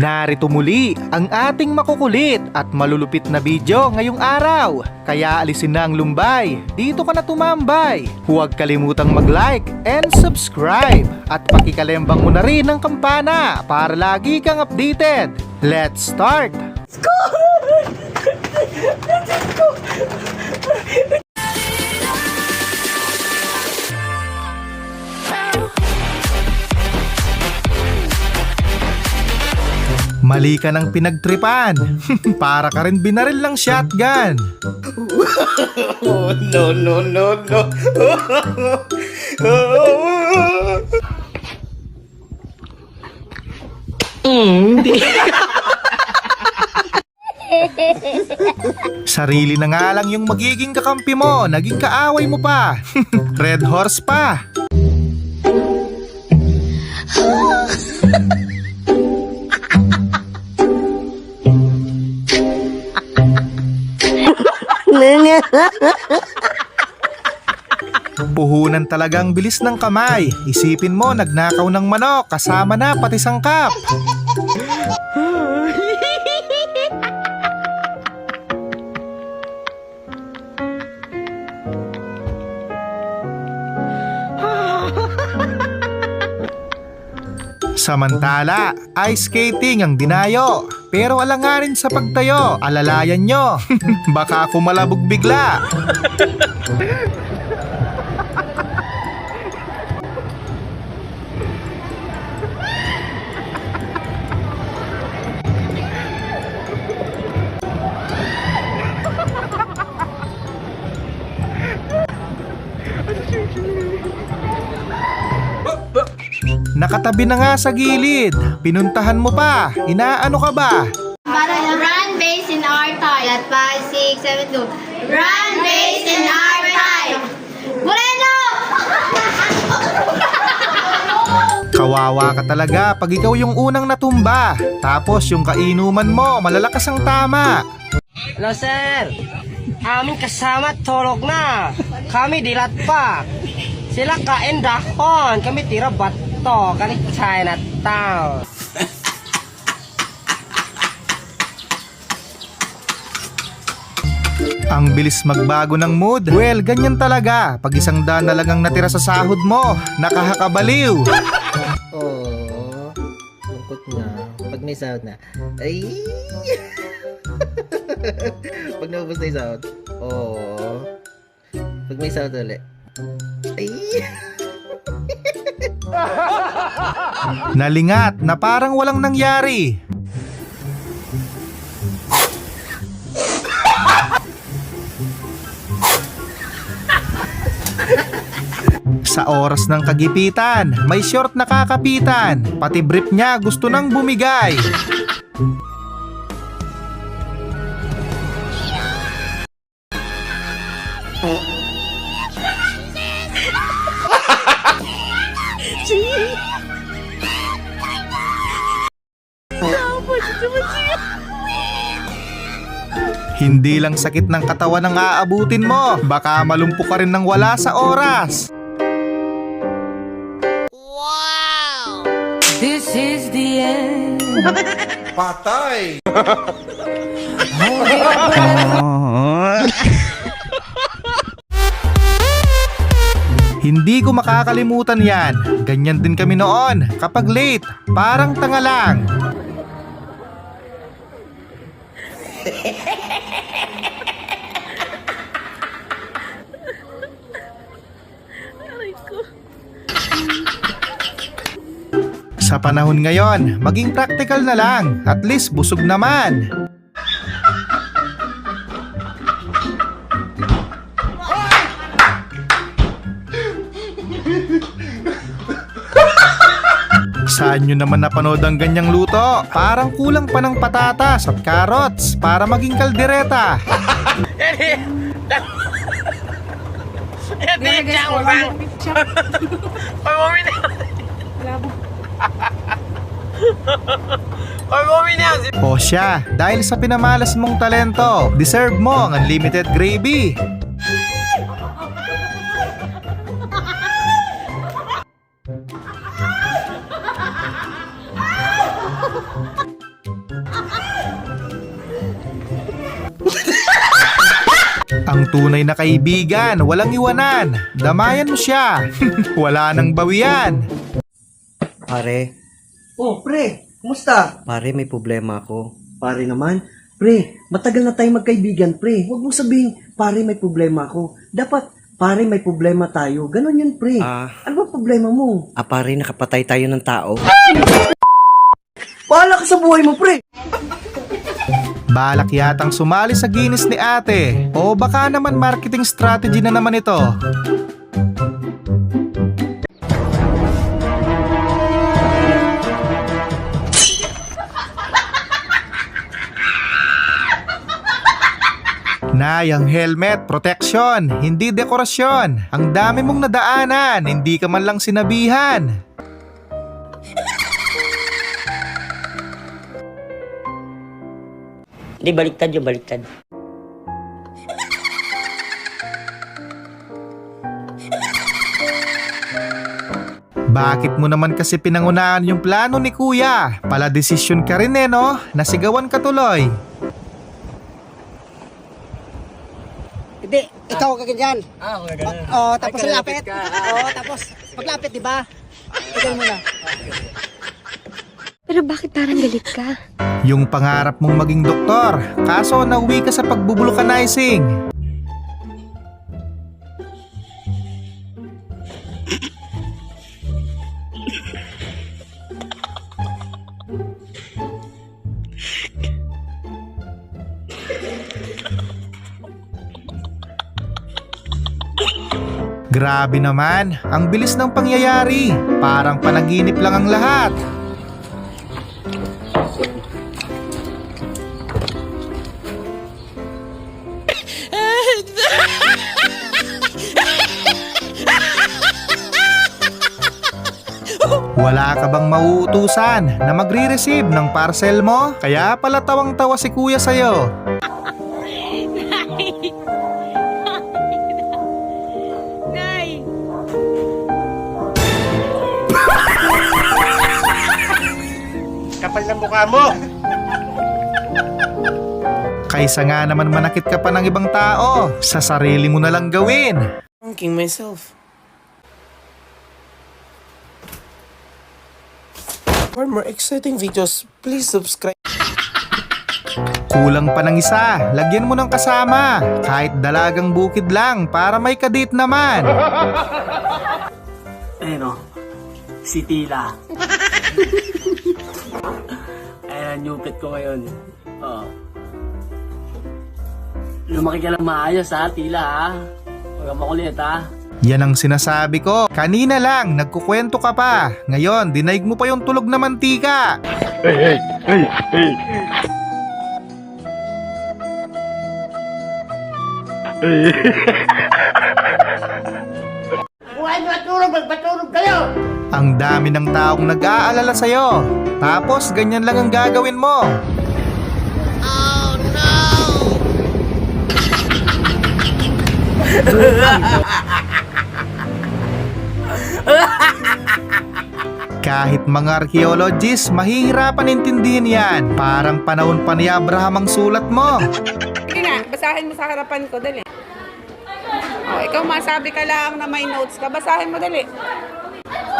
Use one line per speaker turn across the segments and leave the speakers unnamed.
Narito muli ang ating makukulit at malulupit na video ngayong araw. Kaya alisin na ang lumbay, dito ka na tumambay. Huwag kalimutang mag-like and subscribe. At pakikalembang mo na rin ang kampana para lagi kang updated. Let's start! Mali ka ng pinagtripan. Para ka rin binaril ng shotgun.
Oh, no, no, no, no.
Sarili na nga lang yung magiging kakampi mo, naging kaaway mo pa. Red horse pa. Puhunan talagang bilis ng kamay. Isipin mo, nagnakaw ng manok, kasama na pati sangkap. Samantala, ice skating ang dinayo. Pero alanganin sa pagtayo, alalayan nyo. Baka kumalabog bigla. Nakatabi na nga sa gilid. Pinuntahan mo pa. Inaano ka ba?
Run base in our time. At 5, 6, 7, 2. Run base in our time. Moreno!
Kawawa ka talaga pag ikaw yung unang natumba. Tapos yung kainuman mo, malalakas ang tama.
Hello sir, aming kasama tulog na. Kami dilat pa. Sila kain dahon, kami tira bato. Kani Chinatown.
Ang bilis magbago ng mood. Well, ganyan talaga. Pag isang daan na lang ang natira sa sahod mo, nakakabaliw.
Oh, lungkot na. Pag may sahod na. Ay! Pag naubos na yung sahod. Oh. Pag may sahod ulit. Ay!
Nalingat na parang walang nangyari. Sa oras ng kagipitan, may short na kakapitan. Pati brief niya gusto nang bumigay. Hindi lang sakit ng katawan ang aabutin mo. Baka malumpo ka rin ng wala sa oras.
This is the end.
Patay!
Hindi ko makakalimutan yan. Ganyan din kami noon. Kapag late, parang tanga lang. Sa panahon ngayon, maging practical na lang. At least busog naman. Saan nyo naman napanood ang ganyang luto? Parang kulang pa ng patatas at carrots para maging kaldereta. O siya, dahil sa pinamalas mong talento, deserve mo ang unlimited gravy. Ang tunay na kaibigan, walang iwanan. Damayan mo siya. Wala nang bawian.
Pare,
Oh, pre, kumusta?
pare may problema ako.
Pare naman, pre, matagal na tayong magkaibigan, pre. Huwag mo sabihin, pare may problema ako. Dapat, pare may problema tayo. Ganon yun, pre. Ano ba problema mo?
Pare nakapatay tayo ng tao.
Bahala ka sa buhay mo, pre.
Balak yatang sumali sa Guinness ni ate. O baka naman marketing strategy na naman ito. Nay, ang helmet, protection, hindi dekorasyon. Ang dami mong nadaanan, hindi ka man lang sinabihan.
Hindi, baliktad yung baliktad.
Bakit mo naman kasi pinangunahan yung plano ni kuya? Pala desisyon ka rin no? Nasigawan ka tuloy.
Hindi, ikaw ka ganyan. Oh, tapos lapit. Oh, tapos paglapit, di ba? Tigil mo na.
Pero bakit parang galit ka?
Yung pangarap mong maging doktor, kaso nauwi ka sa pagbubulkanizing. Grabe naman, ang bilis ng pangyayari. Parang panaginip lang ang lahat. Wala ka bang mauutusan na magre-receive ng parcel mo? Kaya pala tawang-tawa si kuya sa'yo.
Kapal na mukha mo.
Kaysa nga naman manakit ka pa ng ibang tao, sa sarili mo na lang gawin.
Thinking myself. For more exciting videos, please subscribe.
Kulang pa ng isa, lagyan mo ng kasama. Kahit dalagang bukid lang para may kadate naman.
Ayun o, si Tila. Ayan, nyupit ko ngayon. Oh. Lumaki ka lang maayos ha, Tila ha. Huwag kang makulit ha.
Yan ang sinasabi ko. Kanina lang, nagkukwento ka pa. Ngayon, dinaig mo pa yung tulog na mantika. Ang dami ng taong nag-aalala sa'yo. Tapos, ganyan lang ang gagawin mo. Kahit mga archaeologists, mahihirapan intindihin yan. Parang panahon pa ni Abraham ang sulat mo.
Sige nga, basahin mo sa harapan ko, dali. Oh, ikaw masabi ka lang na may notes ka, basahin mo, dali.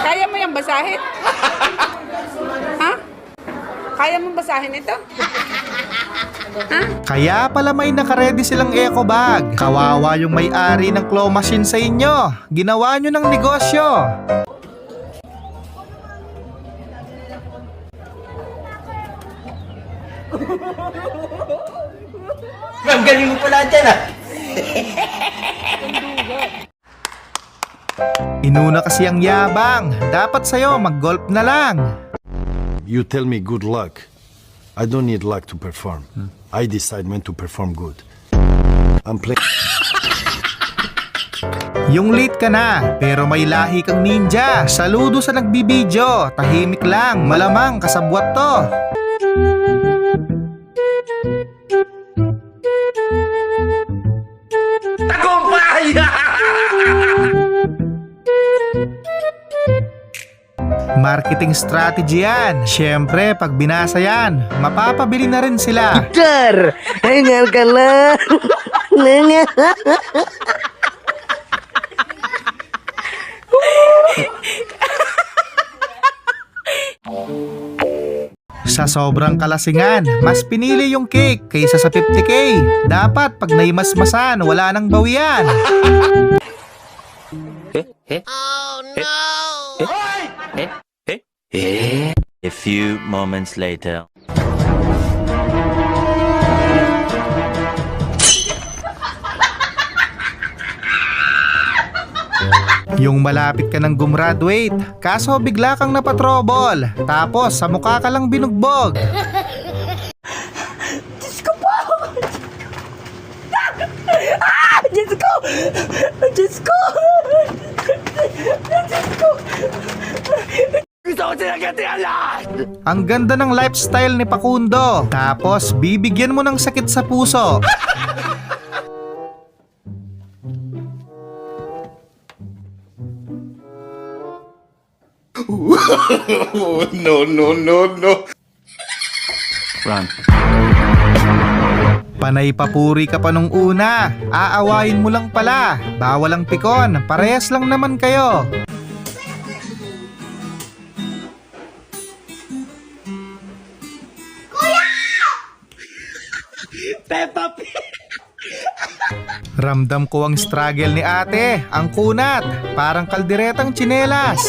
Kaya mo yung basahin? Ha? Kaya mo basahin ito? Ha?
Kaya pala may nakaredy silang eco bag. Kawawa yung may-ari ng claw machine sa inyo. Ginawa nyo ng negosyo.
Ang galing mo pala dyan ah.
Inuna kasi ang yabang. Dapat sa'yo mag-golf na lang.
You tell me good luck. I don't need luck to perform. I decide when to perform good. I'm playing.
Yung late ka na, pero may lahi kang ninja. Saludo sa nagbibideo. Tahimik lang, malamang kasabwat to.
Tagumpay!
Marketing strategy yan. Siyempre, pag binasa yan, mapapabili na rin sila.
Dar! Hingal ka lang!
Sa sobrang kalasingan, mas pinili yung cake kaysa sa 50k. Dapat pag naimasmasan, wala nang bawian.
A few moments later.
Yung malapit ka ng gumraduate, kaso bigla kang napatrobol, tapos sa mukha ka lang binugbog.
Diyos ko po! Diyos ko! Diyos ko! Diyos ko!
Ang ganda ng lifestyle ni Pakundo, tapos bibigyan mo ng sakit sa puso.
No.
Run.
Panay papuri ka pa nung una, aawayin mo lang pala, bawal ang pikon, parehas lang naman kayo. Ramdam ko ang struggle ni ate, ang kunat, parang kalderetang tsinelas.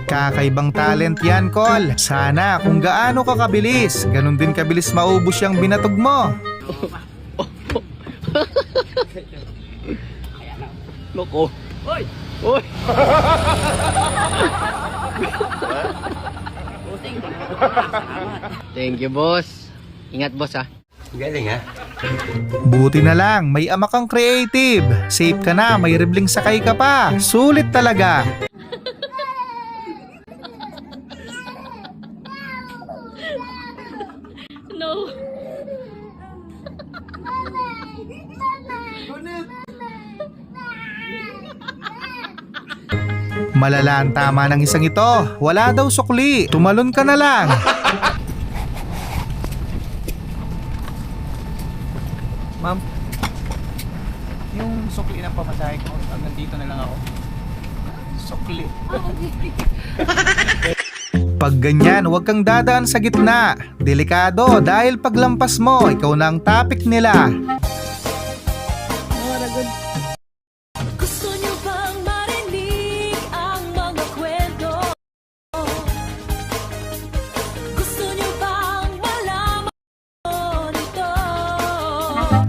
Kakaibang talent yan, Col. Sana kung gaano ka kabilis, ganun din kabilis maubos yung binatog mo.
Loko. Oy! Oy! Thank you, boss. Ingat, boss, ha.
Galing ha?
Buti na lang, may ama kang creative. Safe ka na, may ribling sakay ka pa. Sulit talaga.
No.
Malala ang tama ng isang ito. Wala daw sukli. Tumalon ka na lang.
Ma'am, yung sukli ng pamasahe ko, nandito na lang ako. Sukli.
Pag ganyan, huwag kang dadaan sa gitna. Delikado dahil paglampas mo, ikaw na ang topic nila.
Gusto niyo bang marinig ang mga kwento? Gusto niyo bang malaman ito?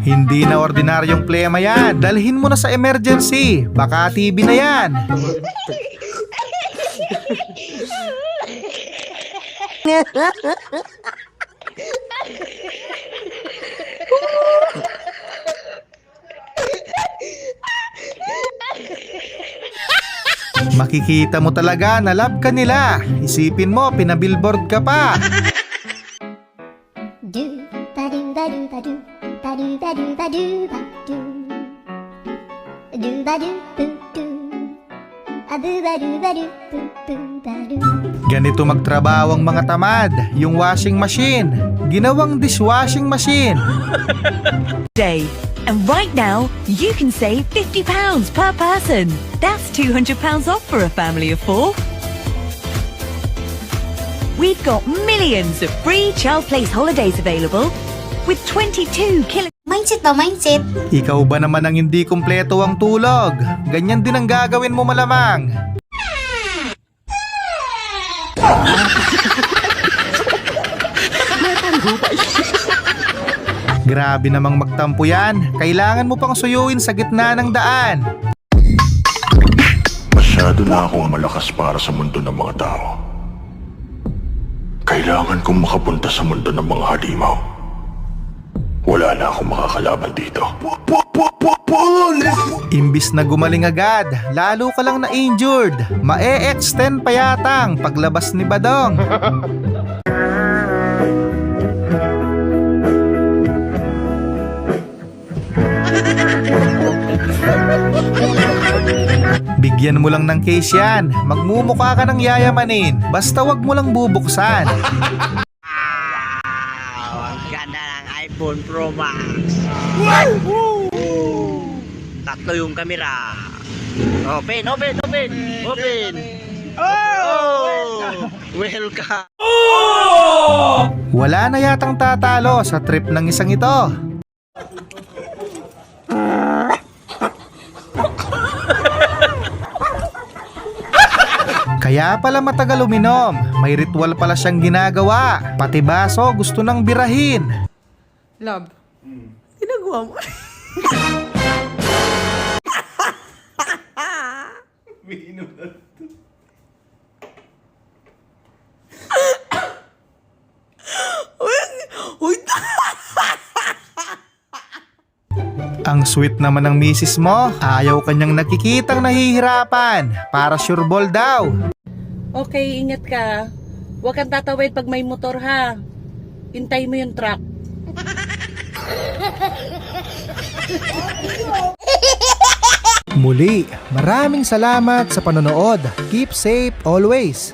Hindi na ordinaryong plema yan. Dalhin mo na sa emergency. Baka TV na yan. Makikita mo talaga na love ka nila. Isipin mo, pinabillboard ka pa. Ganito magtrabaho ang mga tamad. Yung washing machine, ginawang dishwashing machine.
Day. And right now, you can save £50 per person. That's £200 off for a family of 4. We've got millions of free child place holidays available with 22
Mindset ba? Mindset?
Ikaw ba naman ang hindi kumpleto ang tulog? Ganyan din ang gagawin mo malamang. Grabe namang magtampo yan. Kailangan mo pang suyuin sa gitna ng daan.
Masyado na akong malakas para sa mundo ng mga tao. Kailangan kong makapunta sa mundo ng mga halimaw. Wala na akong makakalaban dito.
Imbis na gumaling agad, lalo ka lang na-injured. Mae-extend pa yata ang paglabas ni Badong. Bigyan mo lang ng case yan. Magmumukha ka ng yayamanin. Basta wag mo lang bubuksan.
Ang ganda ng iPhone Pro Max. Tatlo yung kamera. Open. Welcome.
Wala na yatang tatalo sa trip ng isang ito. Kaya pala matagal uminom. May ritual pala siyang ginagawa. Pati baso gusto nang birahin.
Love, ginagawa mo.
Ang sweet naman ng misis mo. Ayaw kanyang nakikitang nahihirapan. Para sure ball daw.
Okay, ingat ka. Huwag kang tatawid pag may motor ha. Hintay mo yung truck.
Muli, maraming salamat sa panonood. Keep safe always.